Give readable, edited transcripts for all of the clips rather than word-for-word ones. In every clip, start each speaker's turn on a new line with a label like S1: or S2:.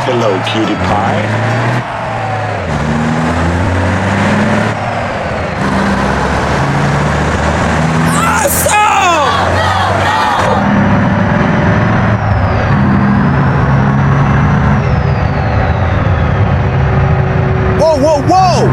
S1: Hello, cutie pie.
S2: Whoa, whoa, whoa!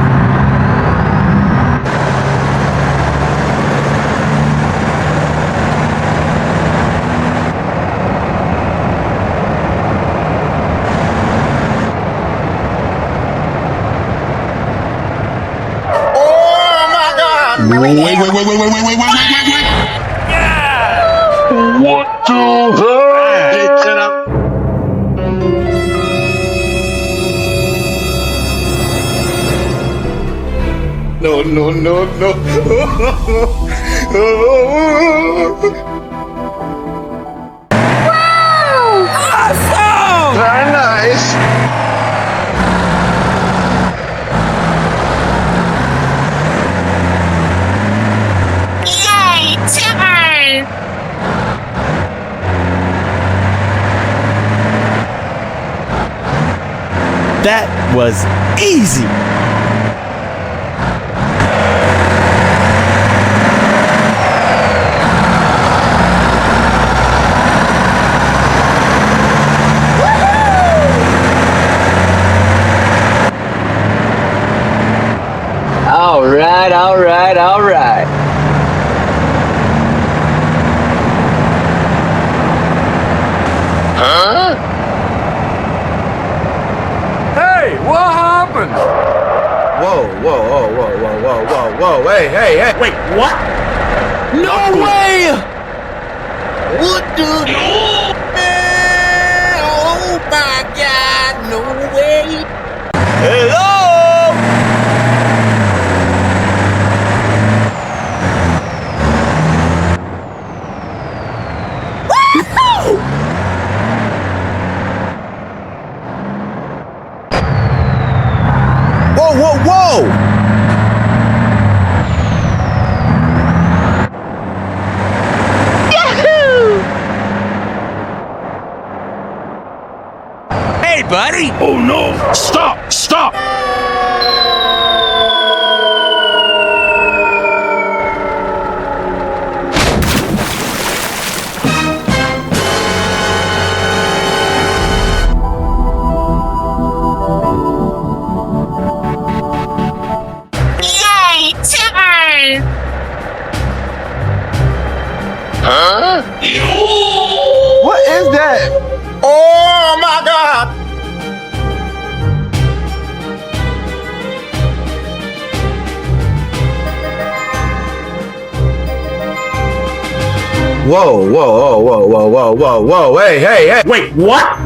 S1: Wait. Yeah! What the hell? Hey, shut up. No.
S2: Wow! Awesome!
S1: Very nice.
S3: Yay! Timber!
S2: That was easy.
S4: All right.
S1: Huh?
S5: Hey, what happened?
S2: Whoa. Hey.
S1: Wait, what?
S2: No way!
S1: What the?
S2: Oh my God, no way! Hello? Whoa!
S3: Yahoo!
S2: Hey, buddy!
S1: Oh no! Stop!
S3: Yay! Timber!
S1: Huh?
S2: What is that? Oh my God! Whoa! Hey!
S1: Wait, what?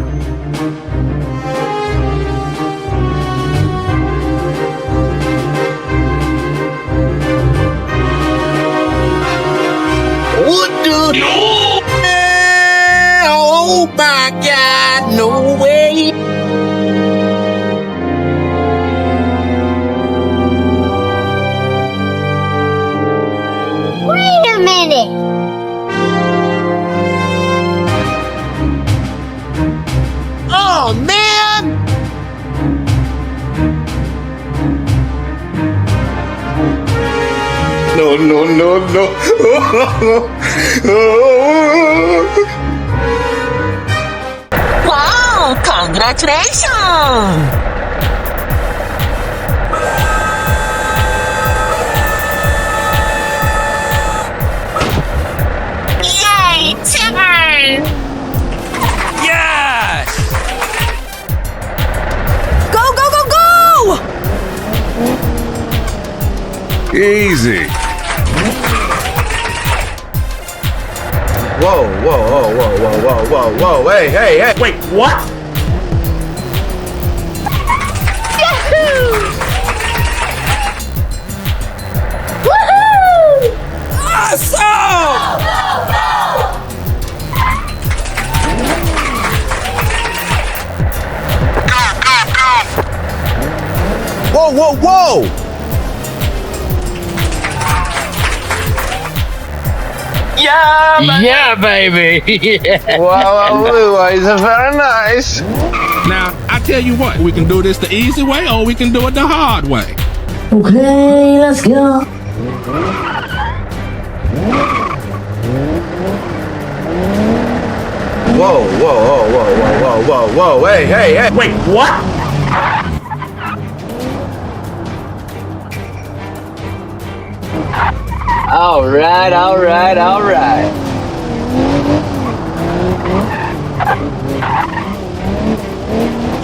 S2: What the? Oh my God, no way!
S3: Wait a minute!
S2: Oh man!
S1: No.
S3: Wow! Congratulations! Yay! Timber!
S2: Yes!
S3: Go!
S5: Easy.
S2: Whoa! Hey!
S1: Wait, what?
S3: Yahoo! Woohoo!
S2: Awesome! Whoa!
S4: Yeah, baby.
S1: Wow, it's very nice.
S5: Now, I
S1: tell you what, we can do this the easy way or we can do it the hard way.
S4: Okay, let's go.
S2: Whoa, whoa, whoa, whoa, whoa, whoa, whoa, whoa, hey, hey, hey. Wait, what?
S6: All right, all right, all right.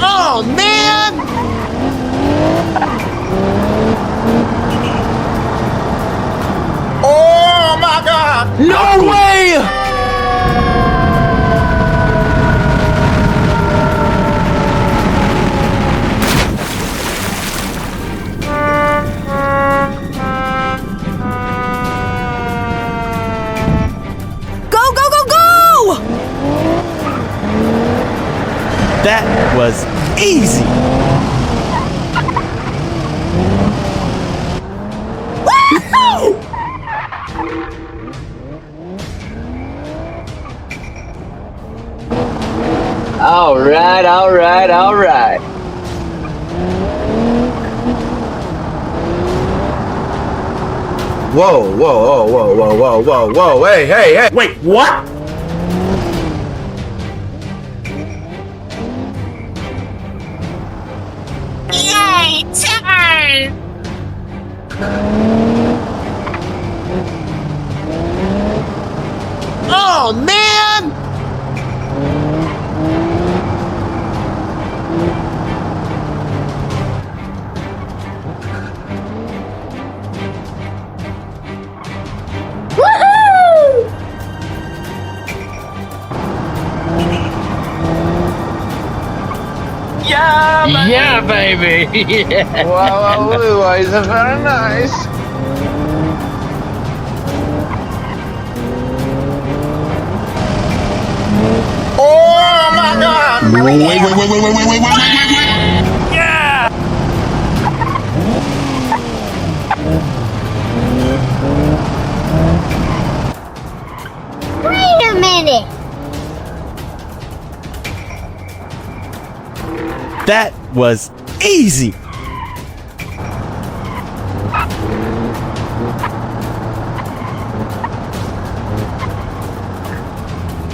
S2: Oh, man! Oh, my God! No way!
S3: Go, go, go, go!
S7: That was easy.
S6: All right, all right, all right.
S2: Whoa, whoa, whoa, whoa, whoa, whoa, whoa, whoa, hey, hey, hey. Wait, what?
S3: Yay, turn!
S2: Oh, man!
S4: Woohoo!
S6: Yeah, baby. Yeah.
S5: Wow, wow, it's very nice.
S2: Oh, my God!
S1: Wait.
S3: Wait a minute!
S7: That was easy.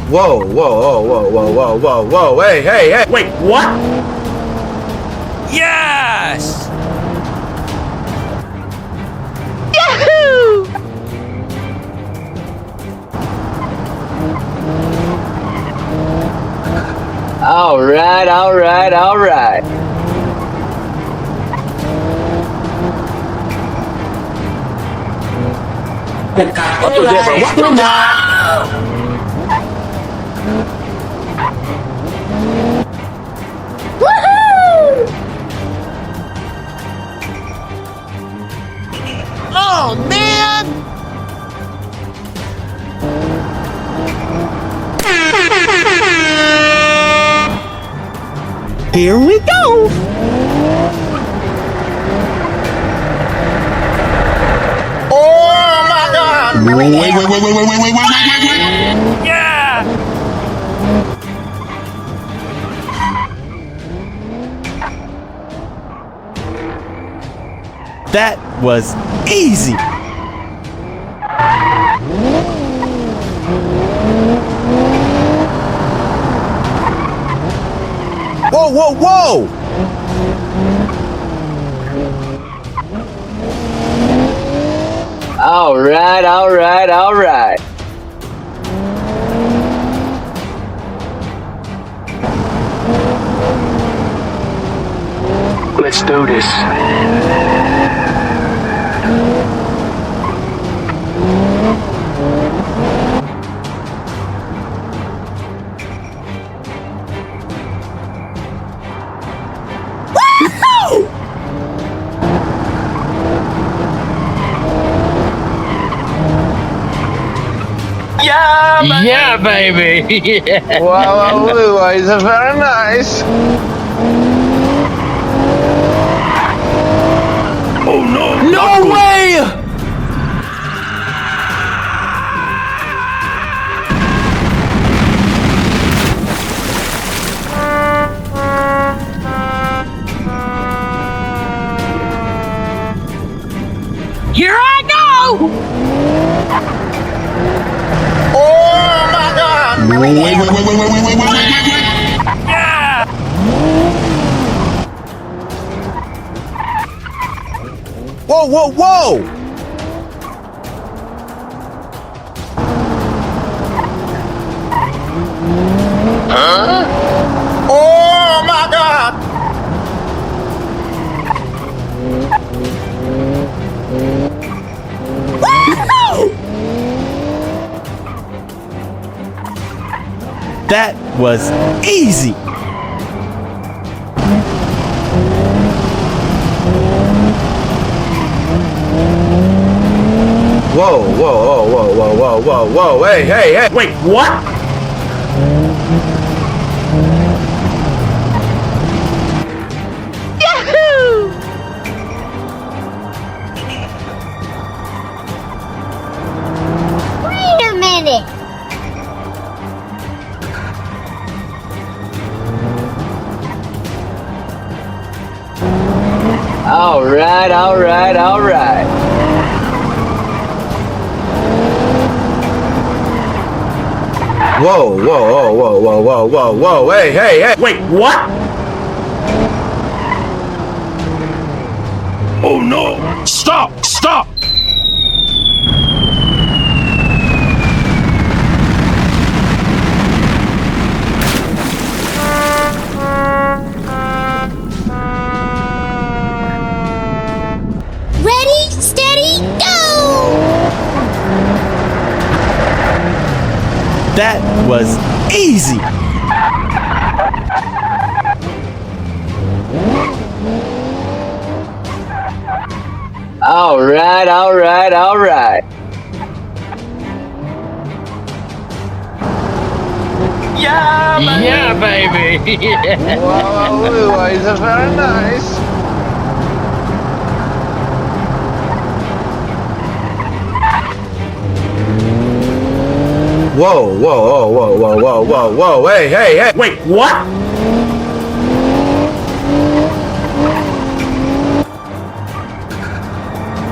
S2: Whoa, whoa, whoa, whoa, whoa, whoa, whoa, whoa, hey, hey, hey. Wait, what?
S7: Yes!
S3: Yahoo!
S6: All right, all right, all right.
S4: Woohoo!
S2: Oh, man!
S7: Here we go.
S2: Oh, my God!
S1: Wait.
S7: That was easy.
S2: Whoa, whoa, whoa!
S6: All right, all right, all right.
S5: Let's do this.
S6: Yeah, baby. Yeah.
S5: Wow, wow, it's very nice.
S1: Oh no.
S2: No way! Oh my God! Whoa, whoa, whoa! Oh my God!
S7: That was easy.
S2: Whoa, whoa, whoa, whoa, whoa, whoa, whoa, whoa, hey, hey, hey! Wait, what?
S3: Yahoo! Wait a minute.
S6: All right, all right, all right.
S2: Whoa, whoa, whoa, whoa, whoa, whoa, whoa, whoa, hey, hey, hey! Wait, what?
S1: Oh no! Stop! Stop!
S3: Ready, steady, go!
S7: That was easy.
S6: All right, all right, all right. Yeah, baby.
S5: Wow, it's very nice.
S2: Whoa, whoa, whoa, whoa, whoa, whoa, whoa, whoa, hey, hey, hey! Wait, what?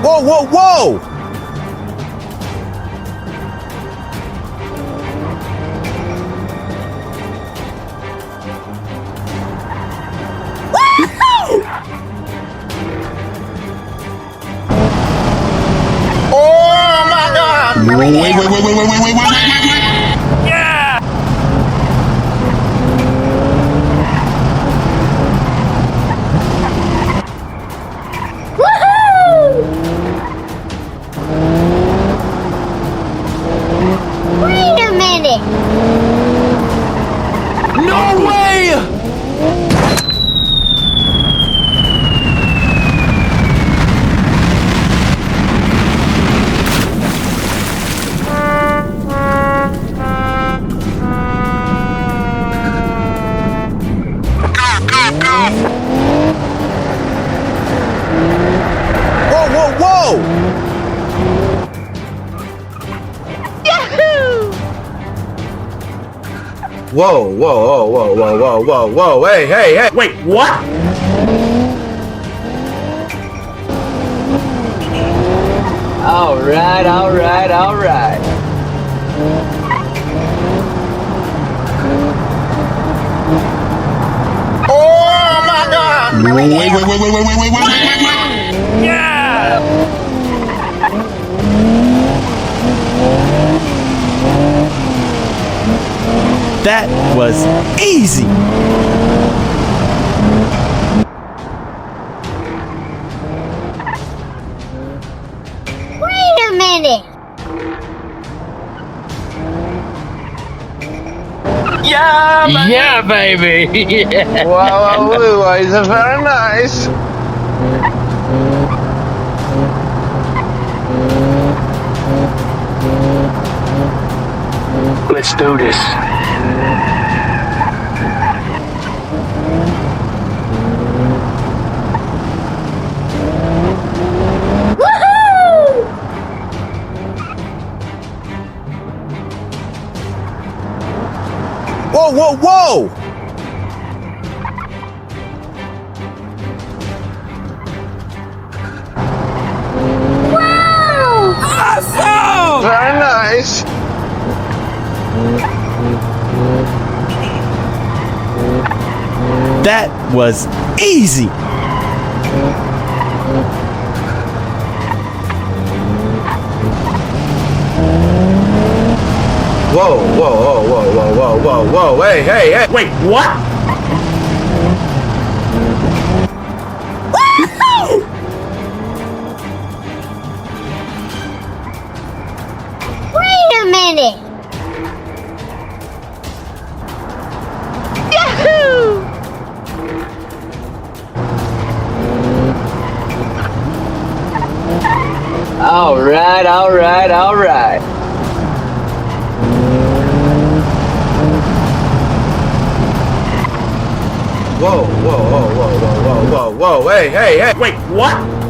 S2: Whoa, whoa, whoa! Oh my God!
S1: Wait.
S3: Wait a minute.
S2: No way! Whoa, whoa, whoa!
S3: Yahoo!
S2: Whoa, whoa, whoa, whoa, whoa, whoa, whoa, whoa, hey, hey, hey! Wait, what?
S6: All right, all right, all right.
S2: Oh my God!
S1: Wait.
S7: That was easy.
S3: Wait a minute.
S6: Yeah, baby.
S5: Wow, it's very nice.
S6: Let's do this.
S3: Woohoo!
S2: Whoa, whoa, whoa!
S3: Wow!
S5: nice.
S7: That was easy.
S2: Whoa, whoa, whoa, whoa, whoa, whoa, whoa, whoa, hey, hey, hey.
S7: Wait, what?
S3: Wait a minute. Yahoo!
S6: All right, all right, all right.
S2: Whoa, whoa, whoa, whoa, whoa, whoa, whoa, whoa, hey, hey, hey.
S7: Wait, what?